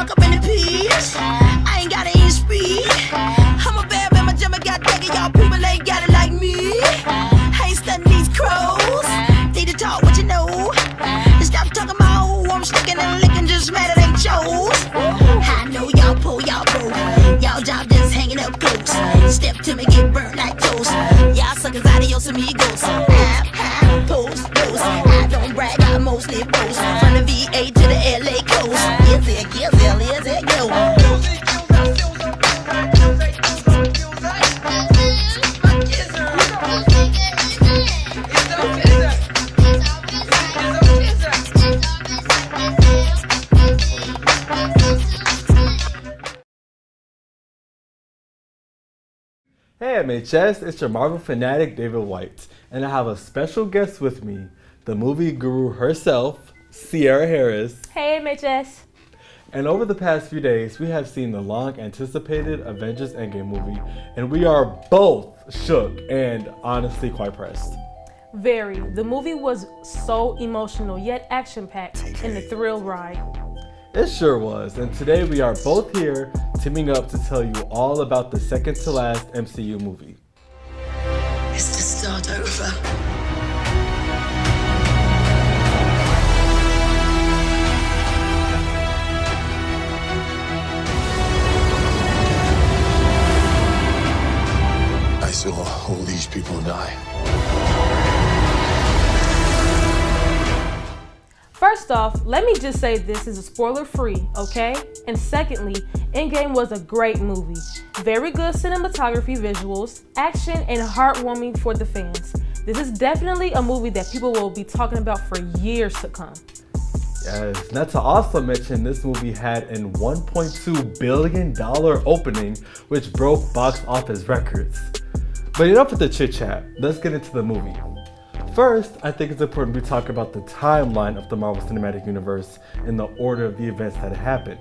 fuck up in the piece. I ain't gotta eat speed. I'm a bad man, my jumper got dagger. Y'all people ain't got it like me. I ain't studying these crows. Need to talk what you know. And stop talking about who I'm sticking and licking. Just mad it ain't chose. I know y'all pull, y'all broke. Y'all job just hanging up close. Step to me, get burnt like toast. Y'all suckers adios amigos. Pose, pose. I don't brag, I mostly boast. From the VA to the LA coast. Is it, go. Hey MHS, it's your Marvel fanatic David White, and I have a special guest with me, the movie guru herself, Sierra Harris. Hey MHS. And over the past few days, we have seen the long anticipated Avengers Endgame movie, and we are both shook and honestly quite pressed. Very. The movie was so emotional yet action-packed and a thrill ride. It sure was, and today we are both here teaming up to tell you all about the second to last MCU movie. It's to start over. I saw all these people die. First off, let me just say this is a spoiler-free, okay? And secondly, Endgame was a great movie. Very good cinematography, visuals, action, and heartwarming for the fans. This is definitely a movie that people will be talking about for years to come. Yes, not to also mention this movie had a $1.2 billion opening, which broke box office records. But enough with the chit chat, let's get into the movie. First, I think it's important we talk about the timeline of the Marvel Cinematic Universe in the order of the events that happened.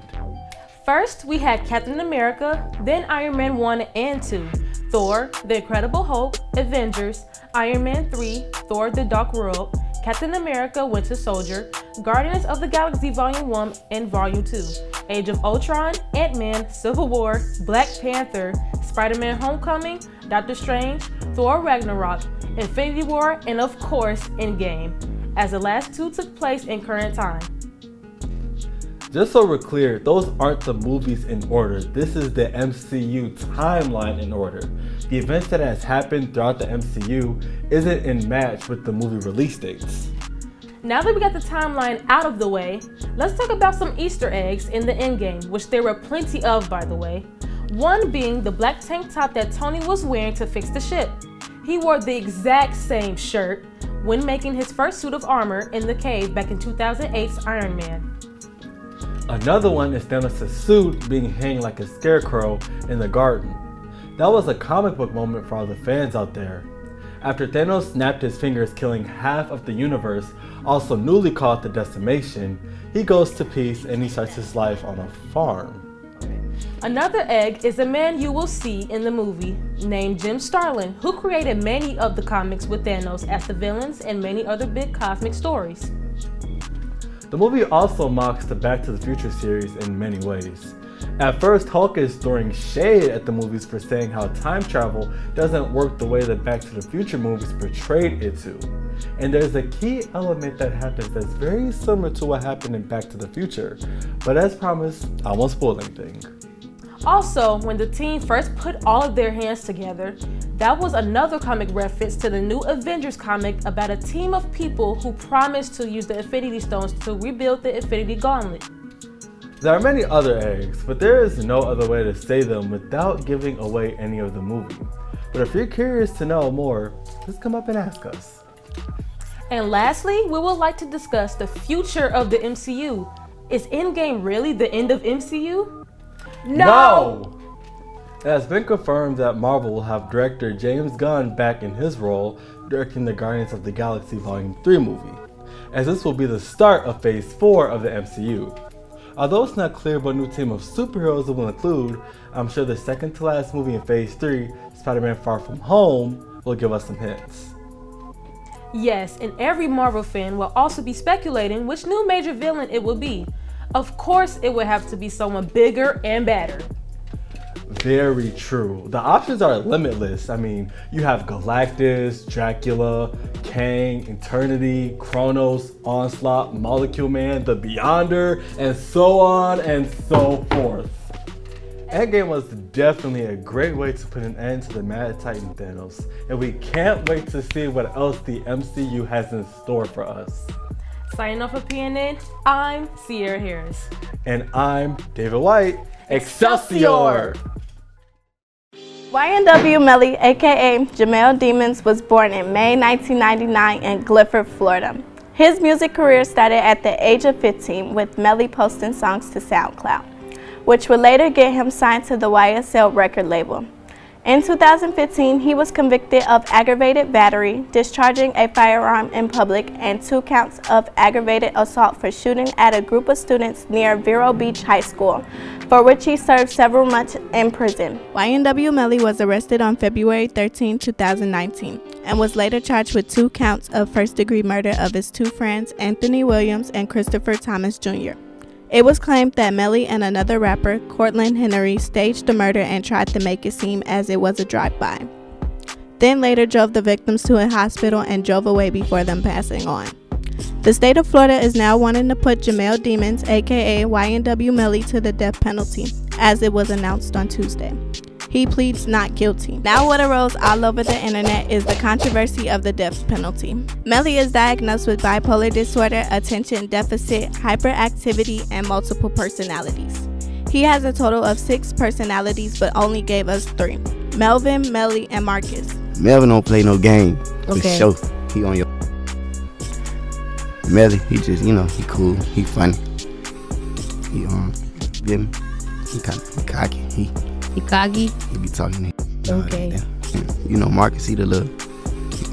First, we had Captain America, then Iron Man 1 and 2, Thor, The Incredible Hulk, Avengers, Iron Man 3, Thor The Dark World, Captain America Winter Soldier, Guardians of the Galaxy Volume 1 and Volume 2, Age of Ultron, Ant-Man, Civil War, Black Panther, Spider-Man Homecoming, Doctor Strange, Thor Ragnarok, Infinity War, and of course, Endgame, as the last two took place in current time. Just so we're clear, those aren't the movies in order. This is the MCU timeline in order. The events that has happened throughout the MCU isn't in match with the movie release dates. Now that we got the timeline out of the way, let's talk about some Easter eggs in the Endgame, which there were plenty of, by the way. One being the black tank top that Tony was wearing to fix the ship. He wore the exact same shirt when making his first suit of armor in the cave back in 2008's Iron Man. Another one is Thanos' suit being hanging like a scarecrow in the garden. That was a comic book moment for all the fans out there. After Thanos snapped his fingers, killing half of the universe, also newly called the Decimation, he goes to peace and he starts his life on a farm. Another egg is a man you will see in the movie named Jim Starlin, who created many of the comics with Thanos as the villains and many other big cosmic stories. The movie also mocks the Back to the Future series in many ways. At first, Hulk is throwing shade at the movies for saying how time travel doesn't work the way the Back to the Future movies portrayed it to. And there's a key element that happens that's very similar to what happened in Back to the Future. But as promised, I won't spoil anything. Also, when the team first put all of their hands together, that was another comic reference to the new Avengers comic about a team of people who promised to use the Infinity Stones to rebuild the Infinity Gauntlet. There are many other eggs, but there is no other way to say them without giving away any of the movie. But if you're curious to know more, just come up and ask us. And lastly, we would like to discuss the future of the MCU. Is Endgame really the end of MCU? No! It has been confirmed that Marvel will have director James Gunn back in his role directing the Guardians of the Galaxy Volume 3 movie, as this will be the start of Phase 4 of the MCU. Although it's not clear what new team of superheroes it will include, I'm sure the second to last movie in Phase 3, Spider-Man Far From Home, will give us some hints. Yes, and every Marvel fan will also be speculating which new major villain it will be. Of course, it would have to be someone bigger and badder. Very true. The options are limitless. I mean, you have Galactus, Dracula, Kang, Eternity, Kronos, Onslaught, Molecule Man, The Beyonder, and so on and so forth. Endgame was definitely a great way to put an end to the Mad Titan Thanos, and we can't wait to see what else the MCU has in store for us. Signing off for PNN, I'm Sierra Harris. And I'm David White. Excelsior! YNW Melly, aka Jamel Demons, was born in May 1999 in Clifford, Florida. His music career started at the age of 15 with Melly posting songs to SoundCloud, which would later get him signed to the YSL record label. In 2015, he was convicted of aggravated battery, discharging a firearm in public, and 2 counts of aggravated assault for shooting at a group of students near Vero Beach High School, for which he served several months in prison. YNW Melly was arrested on February 13, 2019, and was later charged with 2 counts of first-degree murder of his 2 friends, Anthony Williams and Christopher Thomas Jr. It was claimed that Melly and another rapper, Cortland Henry, staged the murder and tried to make it seem as it was a drive-by. Then later drove the victims to a hospital and drove away before them passing on. The state of Florida is now wanting to put Jamel Demons, aka YNW Melly, to the death penalty, as it was announced on Tuesday. He pleads not guilty. Now what arose all over the internet is the controversy of the death penalty. Melly is diagnosed with bipolar disorder, attention deficit, hyperactivity, and multiple personalities. He has a total of 6 personalities, but only gave us 3: Melvin, Melly, and Marcus. Melvin don't play no game. Okay. For sure. He on your Melly, he just, he cool, he funny. He get me? He kinda cocky. He cocky? He be talking to Okay. Marcus,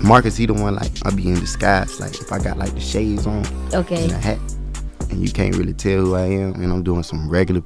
Marcus, he the one, like, I be in disguise. Like, if I got, like, the shades on Okay. and a hat, and you can't really tell who I am, and I'm doing some regular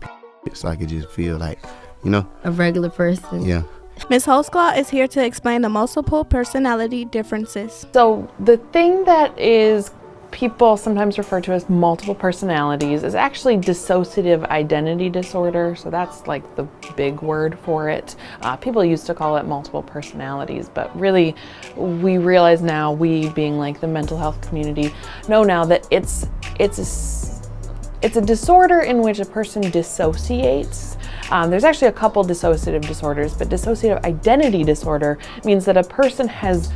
so I could just feel like, A regular person. yeah. Ms. Holsclaw is here to explain the multiple personality differences. So the thing that is people sometimes refer to as multiple personalities is actually dissociative identity disorder. So that's like the big word for it. People used to call it multiple personalities, but really we realize now, we being like the mental health community, know now that it's a disorder in which a person dissociates. There's actually a couple dissociative disorders, but dissociative identity disorder means that a person has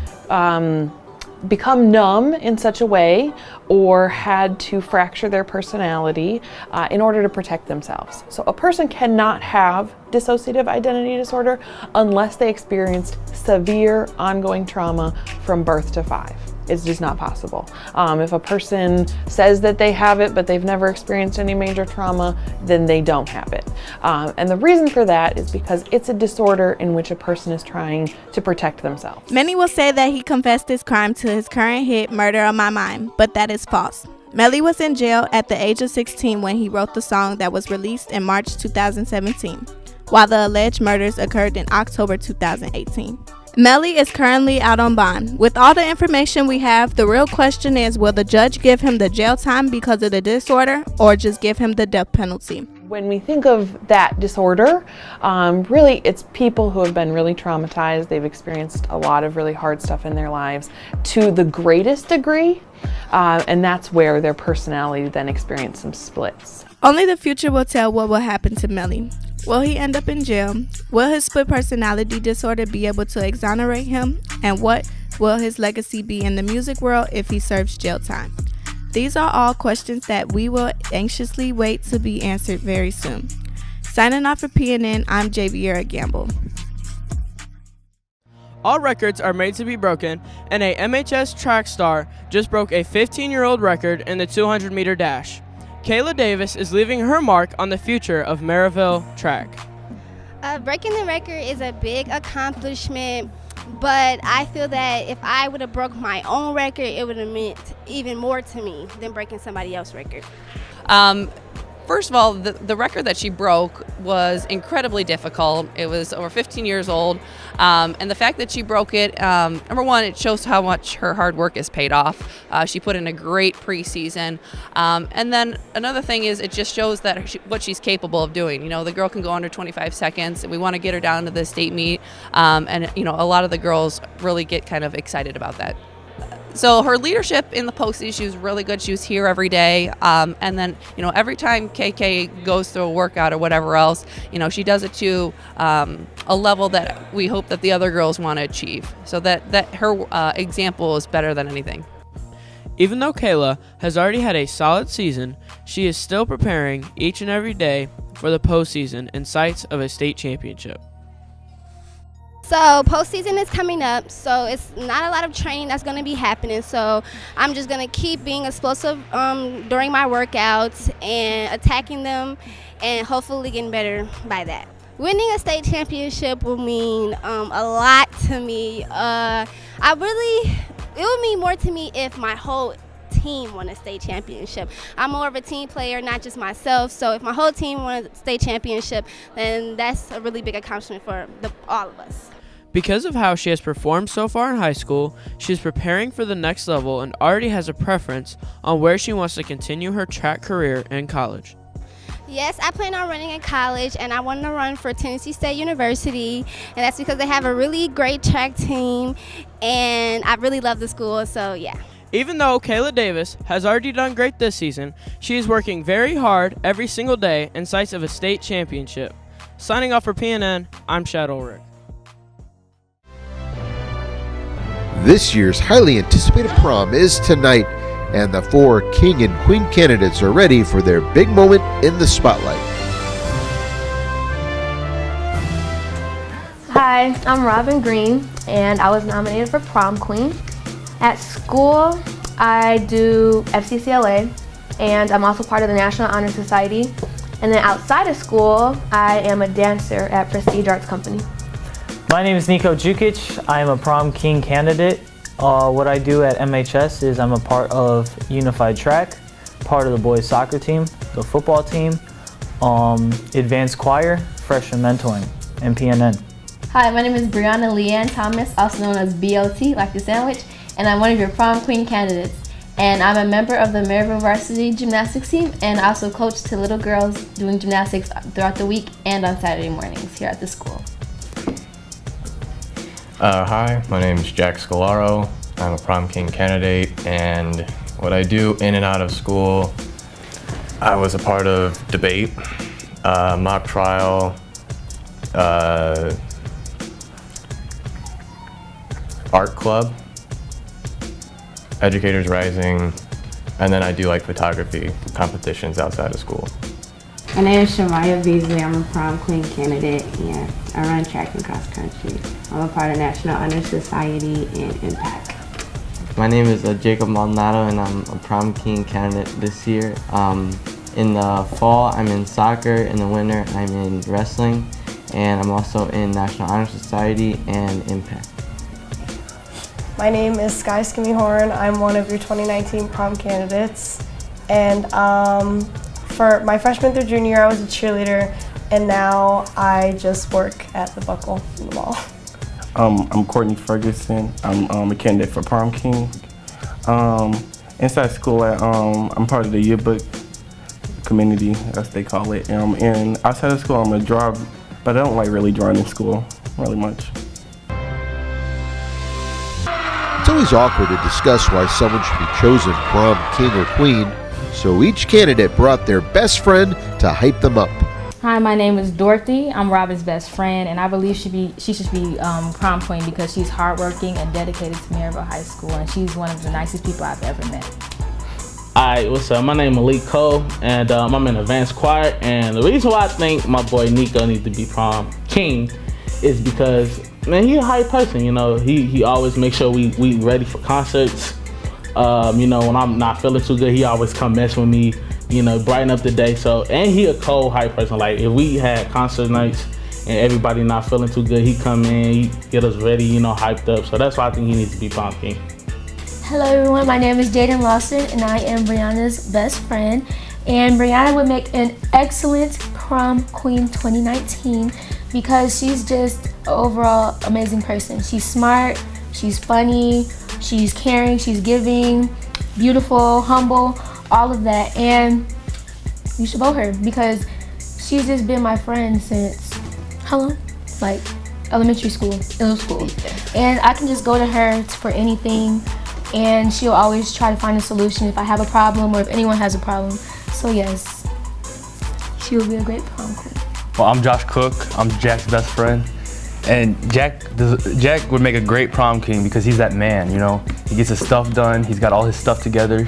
become numb in such a way or had to fracture their personality in order to protect themselves. So a person cannot have dissociative identity disorder unless they experienced severe ongoing trauma from birth to 5. It's just not possible. If a person says that they have it, but they've never experienced any major trauma, then they don't have it. And the reason for that is because it's a disorder in which a person is trying to protect themselves. Many will say that he confessed his crime to his current hit, Murder on My Mind, but that is false. Melly was in jail at the age of 16 when he wrote the song that was released in March 2017, while the alleged murders occurred in October 2018. Melly is currently out on bond. With all the information we have, the real question is, will the judge give him the jail time because of the disorder, or just give him the death penalty? When we think of that disorder, really it's people who have been really traumatized. They've experienced a lot of really hard stuff in their lives to the greatest degree, and that's where their personality then experiences some splits. Only the future will tell what will happen to Melly. Will he end up in jail? Will his split personality disorder be able to exonerate him? And what will his legacy be in the music world if he serves jail time? These are all questions that we will anxiously wait to be answered very soon. Signing off for PNN, I'm Javiera Gamble. All records are made to be broken, and a MHS track star just broke a 15-year-old record in the 200-meter dash. Kayla Davis is leaving her mark on the future of Maryville track. Breaking the record is a big accomplishment, but I feel that if I would have broke my own record, it would have meant even more to me than breaking somebody else's record. First of all, the record that she broke was incredibly difficult. It was over 15 years old. And the fact that she broke it, number one, it shows how much her hard work has paid off. She put in a great preseason. And then another thing is it just shows that what she's capable of doing. You know, the girl can go under 25 seconds. We want to get her down to the state meet. And, you know, a lot of the girls really get kind of excited about that. So her leadership in the postseason, she was really good. She was here every day. And then, you know, every time KK goes through a workout or whatever else, you know, she does it to a level that we hope that the other girls want to achieve. So that her example is better than anything. Even though Kayla has already had a solid season, she is still preparing each and every day for the postseason in sights of a state championship. So postseason is coming up, so it's not a lot of training that's going to be happening. So I'm just going to keep being explosive during my workouts and attacking them, and hopefully getting better by that. Winning a state championship will mean a lot to me. It would mean more to me if my whole team won a state championship. I'm more of a team player, not just myself. So if my whole team won a state championship, then that's a really big accomplishment for all of us. Because of how she has performed so far in high school, she is preparing for the next level and already has a preference on where she wants to continue her track career in college. Yes, I plan on running in college, and I want to run for Tennessee State University, and that's because they have a really great track team, and I really love the school, so yeah. Even though Kayla Davis has already done great this season, she is working very hard every single day in sights of a state championship. Signing off for PNN, I'm Shad. This year's highly anticipated prom is tonight, and the 4 King and Queen candidates are ready for their big moment in the spotlight. Hi, I'm Robin Green, and I was nominated for prom queen. At school, I do FCCLA, and I'm also part of the National Honor Society. And then outside of school, I am a dancer at Prestige Arts Company. My name is Nico Jukic. I am a prom king candidate. What I do at MHS is I'm a part of Unified Track, part of the boys soccer team, the football team, advanced choir, freshman mentoring, and PNN. Hi, my name is Brianna Leanne Thomas, also known as BOT, like the sandwich, and I'm one of your prom queen candidates. And I'm a member of the Maryville varsity gymnastics team, and I also coach to little girls doing gymnastics throughout the week and on Saturday mornings here at the school. Hi, my name is Jack Scalaro. I'm a prom king candidate, and what I do in and out of school, I was a part of debate, mock trial, art club, Educators Rising, and then I do like photography competitions outside of school. My name is Shamaya Beasley. I'm a prom queen candidate, and I run track and cross country. I'm a part of National Honor Society and Impact. My name is Jacob Maldonado, and I'm a prom king candidate this year. In the fall, I'm in soccer. In the winter, I'm in wrestling, and I'm also in National Honor Society and Impact. My name is Sky Skimmyhorn. I'm one of your 2019 prom candidates, and for my freshman through junior year, I was a cheerleader, and now I just work at the Buckle in the mall. I'm Courtney Ferguson. I'm a candidate for prom king. Inside school, I'm part of the yearbook community, as they call it. And outside of school, I'm a drawer, but I don't like really drawing in school really much. It's always awkward to discuss why someone should be chosen prom king or queen, so each candidate brought their best friend to hype them up. Hi, my name is Dorothy. I'm Robin's best friend, and I believe she should be prom queen because she's hardworking and dedicated to Maryville High School, and she's one of the nicest people I've ever met. Hi, what's up? My name is Malik Cole, and I'm in advanced choir. And the reason why I think my boy Nico needs to be prom king is because, man, he's a hype person. You know, he always makes sure we ready for concerts. You know, when I'm not feeling too good, he always come mess with me. You know, brighten up the day. So, and he a cold hype person. Like if we had concert nights and everybody not feeling too good, he come in, he get us ready, you know, hyped up. So that's why I think he needs to be prom king. Hello everyone, my name is Jaden Lawson, and I am Brianna's best friend. And Brianna would make an excellent prom queen 2019 because she's just an overall amazing person. She's smart, she's funny, she's caring, she's giving, beautiful, humble, all of that. And you should vote her because she's just been my friend since, how long? Like elementary school, middle school. And I can just go to her for anything and she'll always try to find a solution if I have a problem or if anyone has a problem. So yes, she will be a great prom queen. Well, I'm Josh Cook. I'm Jack's best friend. And Jack would make a great prom king because he's that man, you know? He gets his stuff done, he's got all his stuff together,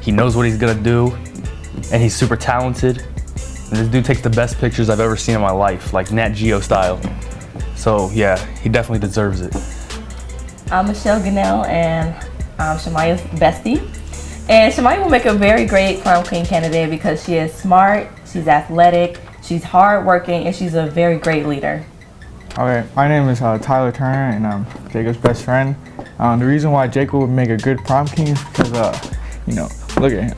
he knows what he's gonna do, and he's super talented. And this dude takes the best pictures I've ever seen in my life, like Nat Geo style. So yeah, he definitely deserves it. I'm Michelle Gunnell and I'm Shamaya's bestie. And Shamaya will make a very great prom queen candidate because she is smart, she's athletic, she's hardworking, and she's a very great leader. Okay, my name is Tyler Turner, and I'm Jacob's best friend. The reason why Jacob would make a good prom king is because, you know, look at him.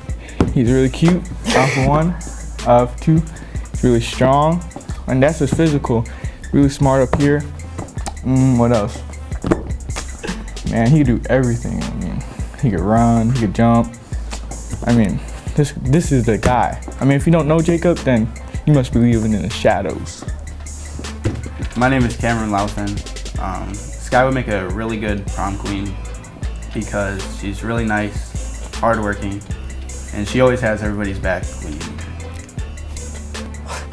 He's really cute, for one. Two, he's really strong, and that's his physical. Really smart up here. What else? Man, he could do everything. I mean, he could run, he could jump. I mean, this is the guy. I mean, if you don't know Jacob, then you must be living in the shadows. My name is Cameron Lauthan. Sky would make a really good prom queen because she's really nice, hardworking, and she always has everybody's back when you need it.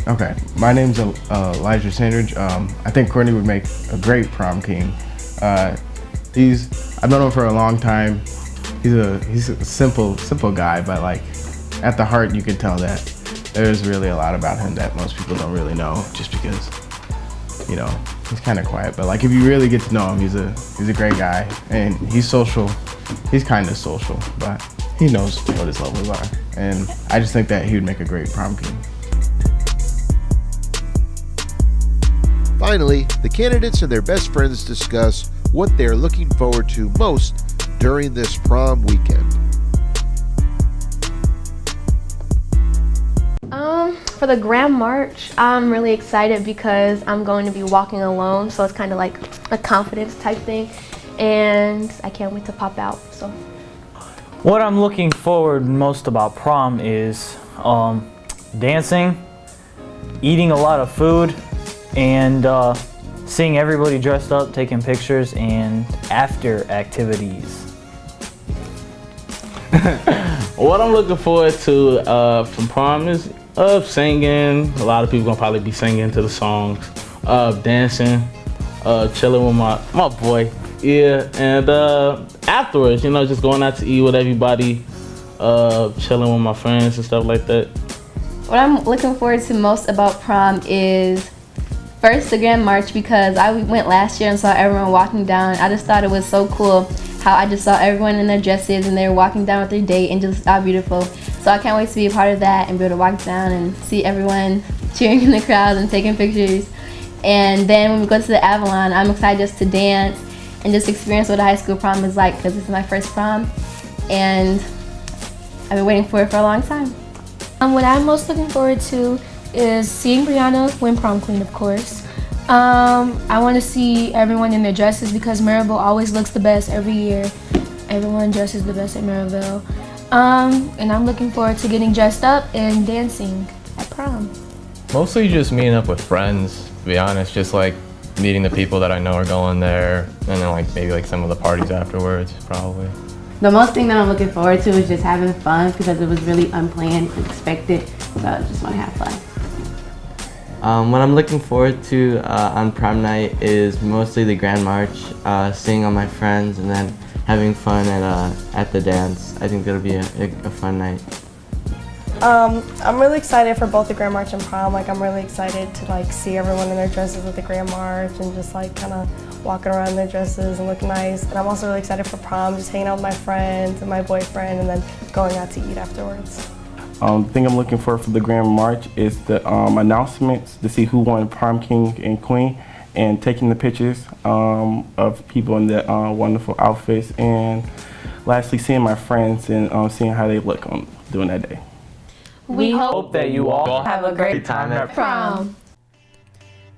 Okay, my name's Elijah Sandridge. I think Courtney would make a great prom king. I've known him for a long time. He's a simple guy, but like at the heart you can tell that there's really a lot about him that most people don't really know just because, you know, he's kind of quiet. But like if you really get to know him, he's a great guy and he's social. He's kind of social, but he knows what his levels are. And I just think that he would make a great prom king. Finally, the candidates and their best friends discuss what they're looking forward to most during this prom weekend. For the Grand March, I'm really excited because I'm going to be walking alone, so it's kind of like a confidence type thing, and I can't wait to pop out. So, what I'm looking forward most about prom is dancing, eating a lot of food, and seeing everybody dressed up, taking pictures, and after activities. What I'm looking forward to from prom is singing. A lot of people gonna probably be singing to the songs, dancing, chilling with my boy, yeah, and afterwards, you know, just going out to eat with everybody, chilling with my friends and stuff like that. What I'm looking forward to most about prom is first the Grand March because I went last year and saw everyone walking down. I just thought it was so cool how I just saw everyone in their dresses and they were walking down with their date and just how beautiful. So I can't wait to be a part of that and be able to walk down and see everyone cheering in the crowd and taking pictures. And then when we go to the Avalon, I'm excited just to dance and just experience what a high school prom is like because this is my first prom and I've been waiting for it for a long time. What I'm most looking forward to is seeing Brianna win prom queen, of course. I want to see everyone in their dresses because Maryville always looks the best every year. Everyone dresses the best at Maryville. And I'm looking forward to getting dressed up and dancing at prom. Mostly just meeting up with friends, to be honest, just like meeting the people that I know are going there, and then like maybe like some of the parties afterwards, probably. The most thing that I'm looking forward to is just having fun because it was really unplanned, unexpected, so I just want to have fun. What I'm looking forward to on prom night is mostly the Grand March, seeing all my friends, and then having fun at the dance. I think that'll be a fun night. I'm really excited for both the Grand March and prom. Like I'm really excited to like see everyone in their dresses at the Grand March and just like kind of walking around in their dresses and look nice. And I'm also really excited for prom, just hanging out with my friends and my boyfriend and then going out to eat afterwards. The thing I'm looking for the Grand March is the announcements to see who won prom king and queen and taking the pictures of people in their wonderful outfits and lastly seeing my friends and seeing how they look during that day. We hope that you all have a great time at Prom.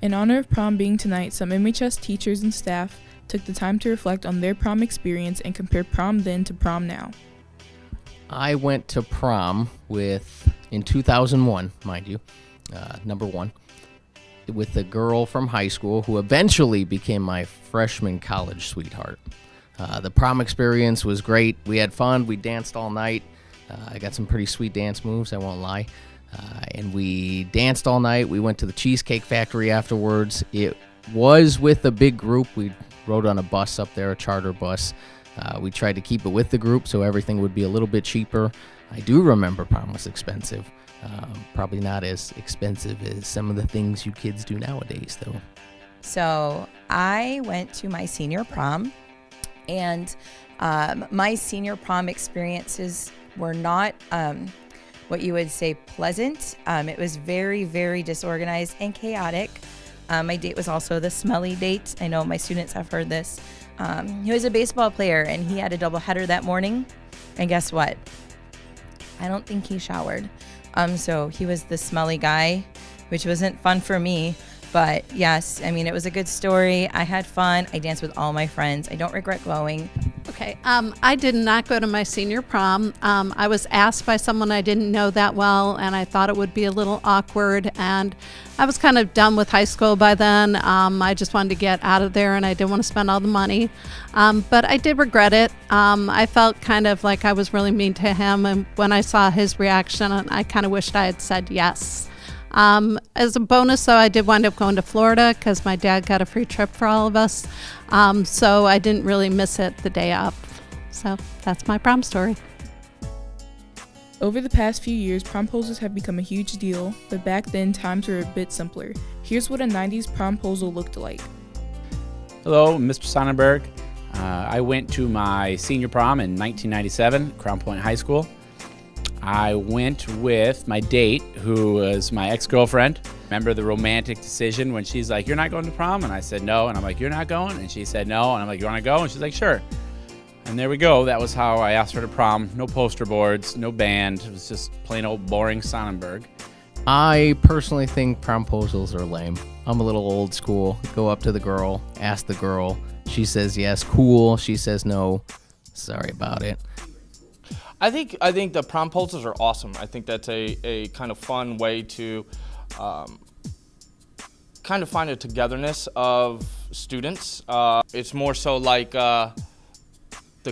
In honor of prom being tonight, some MHS teachers and staff took the time to reflect on their prom experience and compare prom then to prom now. I went to prom in 2001, mind you, number one, with a girl from high school who eventually became my freshman college sweetheart. The prom experience was great. We had fun. We danced all night. I got some pretty sweet dance moves, I won't lie. And we danced all night. We went to the Cheesecake Factory afterwards. It was with a big group. We rode on a bus up there, a charter bus. We tried to keep it with the group so everything would be a little bit cheaper. I do remember prom was expensive. Probably not as expensive as some of the things you kids do nowadays, though. So I went to my senior prom, and my senior prom experiences were not what you would say pleasant. It was very, very disorganized and chaotic. My date was also the smelly date. I know my students have heard this. He was a baseball player, and he had a doubleheader that morning. And guess what? I don't think he showered. So he was the smelly guy, which wasn't fun for me. But yes, I mean, it was a good story. I had fun. I danced with all my friends. I don't regret going. Okay, I did not go to my senior prom. I was asked by someone I didn't know that well, and I thought it would be a little awkward, and I was kind of done with high school by then. I just wanted to get out of there, and I didn't want to spend all the money, but I did regret it. I felt kind of like I was really mean to him, and when I saw his reaction, I kind of wished I had said yes. As a bonus, though, I did wind up going to Florida because my dad got a free trip for all of us. So I didn't really miss it the day up. So that's my prom story. Over the past few years, promposals have become a huge deal, but back then times were a bit simpler. Here's what a 90s promposal looked like. Hello, Mr. Sonnenberg. I went to my senior prom in 1997, Crown Point High School. I went with my date, who was my ex-girlfriend. Remember the romantic decision when she's like, "You're not going to prom?" And I said, "No." And I'm like, "You're not going?" And she said, "No." And I'm like, "You want to go?" And she's like, "Sure." And there we go. That was how I asked her to prom. No poster boards, no band. It was just plain old boring Sonnenberg. I personally think promposals are lame. I'm a little old school. Go up to the girl, ask the girl. She says yes, cool. She says no, sorry about it. I think the promposals are awesome. I think that's a kind of fun way to kind of find a togetherness of students. It's more so like the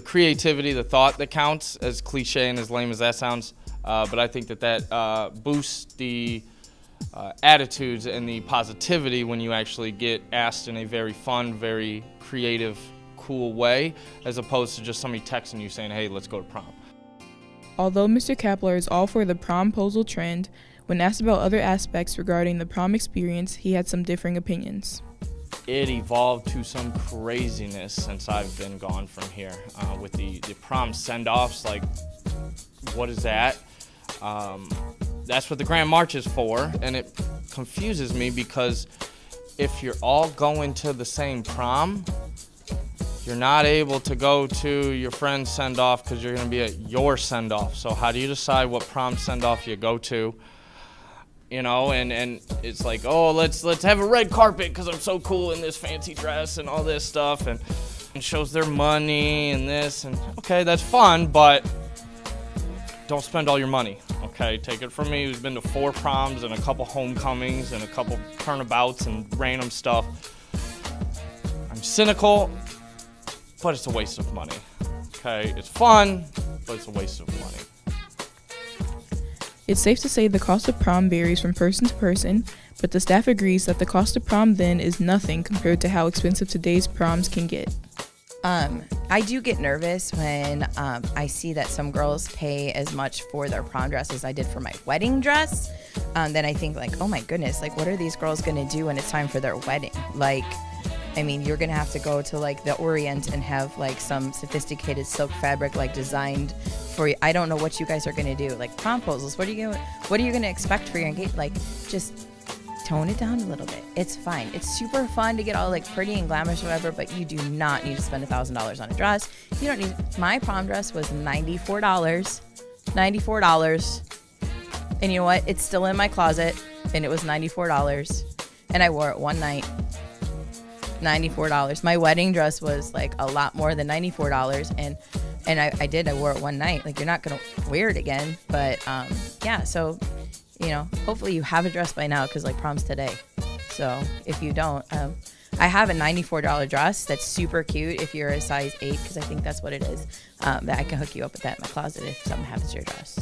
creativity, the thought that counts, as cliche and as lame as that sounds. But I think that boosts the attitudes and the positivity when you actually get asked in a very fun, very creative, cool way, as opposed to just somebody texting you saying, "Hey, let's go to prom." Although Mr. Kapler is all for the promposal trend, when asked about other aspects regarding the prom experience, he had some differing opinions. It evolved to some craziness since I've been gone from here. With the prom send-offs, like, what is that? That's what the Grand March is for, and it confuses me because if you're all going to the same prom, you're not able to go to your friend's send-off because you're going to be at your send-off. So how do you decide what prom send-off you go to? You know, and it's like, oh, let's have a red carpet because I'm so cool in this fancy dress and all this stuff, and shows their money and this, and okay, that's fun, but don't spend all your money, okay? Take it from me, who's been to 4 proms and a couple homecomings and a couple turnabouts and random stuff. I'm cynical, but it's a waste of money, okay? It's fun, but it's a waste of money. It's safe to say the cost of prom varies from person to person, but the staff agrees that the cost of prom then is nothing compared to how expensive today's proms can get. I do get nervous when I see that some girls pay as much for their prom dress as I did for my wedding dress. Then I think, like, oh my goodness, like, what are these girls gonna do when it's time for their wedding? Like, I mean, you're gonna have to go to like the Orient and have like some sophisticated silk fabric like designed for you. I don't know what you guys are gonna do. Like promposals, what are you gonna expect for your engagement? Like, just tone it down a little bit. It's fine. It's super fun to get all like pretty and glamorous or whatever, but you do not need to spend $1,000 on a dress. You don't need. My prom dress was $94. And you know what? It's still in my closet, and it was $94. And I wore it one night. $94. My wedding dress was like a lot more than $94, and I wore it one night. Like, you're not gonna wear it again, but yeah. So, you know, hopefully you have a dress by now, because like prom's today. So if you don't, I have a $94 dress that's super cute if you're a size 8, because I think that's what it is. That I can hook you up with that in my closet if something happens to your dress.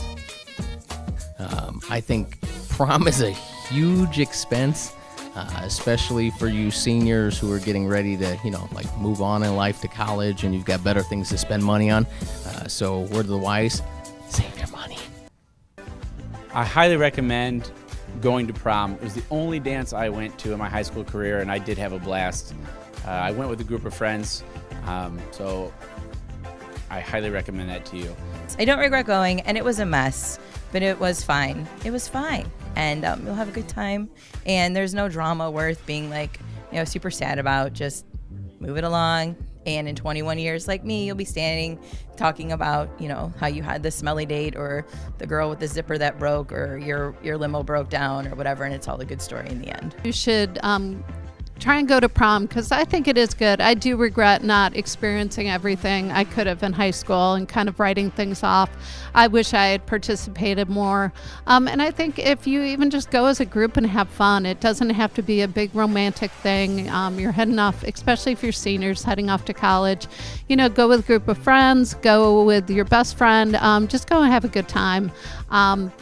I think prom is a huge expense, especially for you seniors who are getting ready to, you know, like move on in life to college, and you've got better things to spend money on. So word of the wise, save your money. I highly recommend going to prom. It was the only dance I went to in my high school career, and I did have a blast. I went with a group of friends, so I highly recommend that to you. I don't regret going, and it was a mess, but it was fine. It was fine, and you'll have a good time, and there's no drama worth being like, you know, super sad about. Just move it along, and in 21 years, like me, you'll be standing talking about, you know, how you had the smelly date, or the girl with the zipper that broke, or your limo broke down, or whatever, and it's all a good story in the end. You should try and go to prom, because I think it is good. I do regret not experiencing everything I could have in high school and kind of writing things off. I wish I had participated more. And I think if you even just go as a group and have fun, it doesn't have to be a big romantic thing. You're heading off, especially if you're seniors heading off to college, you know, go with a group of friends, go with your best friend, just go and have a good time,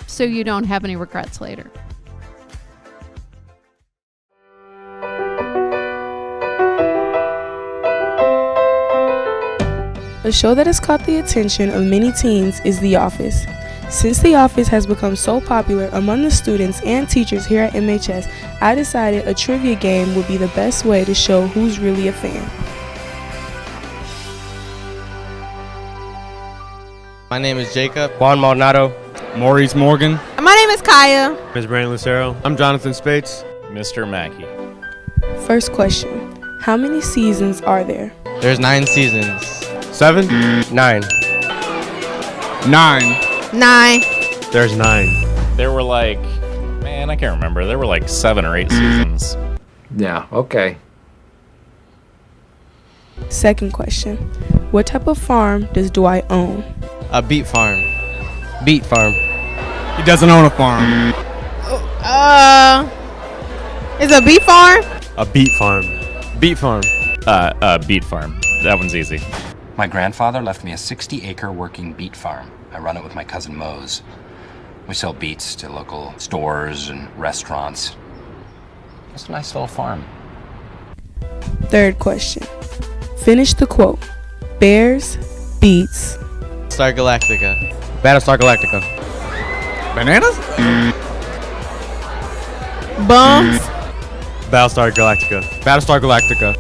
so you don't have any regrets later. A show that has caught the attention of many teens is The Office. Since The Office has become so popular among the students and teachers here at MHS, I decided a trivia game would be the best way to show who's really a fan. My name is Jacob. Juan Maldonado. Maurice Morgan. My name is Kaya. Ms. Brandon Lucero. I'm Jonathan Spates. Mr. Mackey. First question. How many seasons are there? There's 9 seasons. 7? 9. 9. There's 9. There were like, man, I can't remember. There were like 7 or 8 seasons. Yeah, okay. Second question. What type of farm does Dwight own? A beet farm. Beet farm. He doesn't own a farm. Is it a beef farm? A beet farm. Beet farm. Beet farm. That one's easy. My grandfather left me a 60-acre working beet farm. I run it with my cousin Mose. We sell beets to local stores and restaurants. It's a nice little farm. Third question. Finish the quote. Bears, beets. Star Galactica. Battlestar Galactica. Bananas? Bums. Battlestar Galactica. Battlestar Galactica.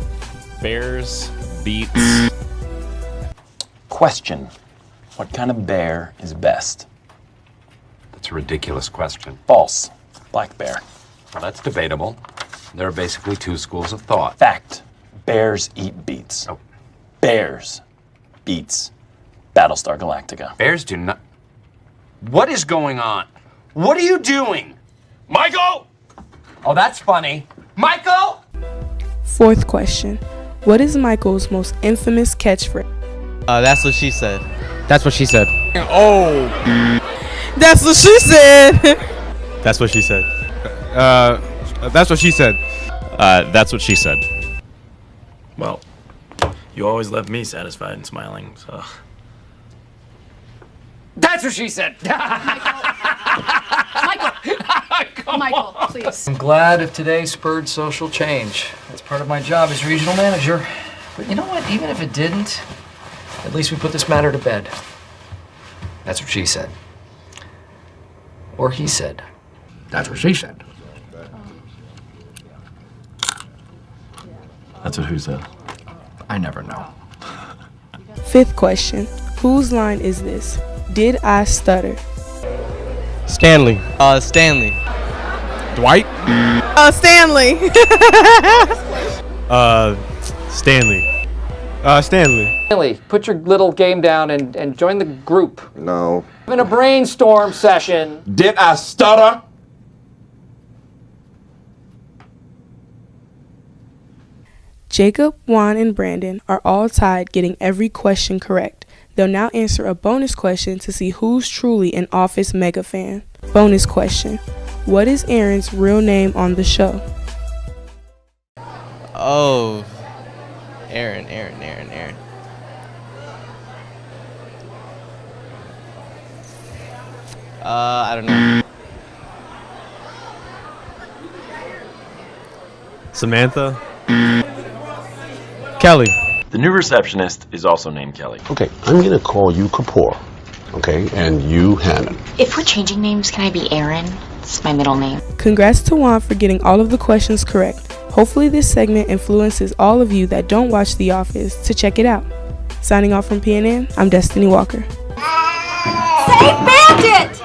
Bears, beets. Question. What kind of bear is best? That's a ridiculous question. False. Black bear. Well, that's debatable. There are basically 2 schools of thought. Fact. Bears eat beets. Oh. Bears. Beets. Battlestar Galactica. Bears do not... What is going on? What are you doing? Michael! Oh, that's funny. Michael! Fourth question. What is Michael's most infamous catchphrase? That's what she said. That's what she said. Oh. That's what she said. That's what she said. That's what she said. That's what she said. Well, you always left me satisfied and smiling, so... That's what she said. Michael, please. I'm glad if today spurred social change. That's part of my job as regional manager. But you know what? Even if it didn't, at least we put this matter to bed. That's what she said. Or he said. That's what she said. That's what who said? I never know. Fifth question. Whose line is this? Did I stutter? Stanley. Stanley. Dwight? Stanley. Stanley. Stanley. Stanley, put your little game down and join the group. No, Having a brainstorm session. Did I stutter? Jacob, Juan, and Brandon are all tied, getting every question correct. They'll now answer a bonus question to see who's truly an Office mega fan. Bonus question: what is Aaron's real name on the show? Oh, Aaron. I don't know. Samantha. Kelly. The new receptionist is also named Kelly. Okay, I'm gonna call you Kapoor, okay, and you Hannon. If we're changing names, can I be Aaron? It's my middle name. Congrats to Juan for getting all of the questions correct. Hopefully this segment influences all of you that don't watch The Office to check it out. Signing off from PNN, I'm Destiny Walker. Save Bandit!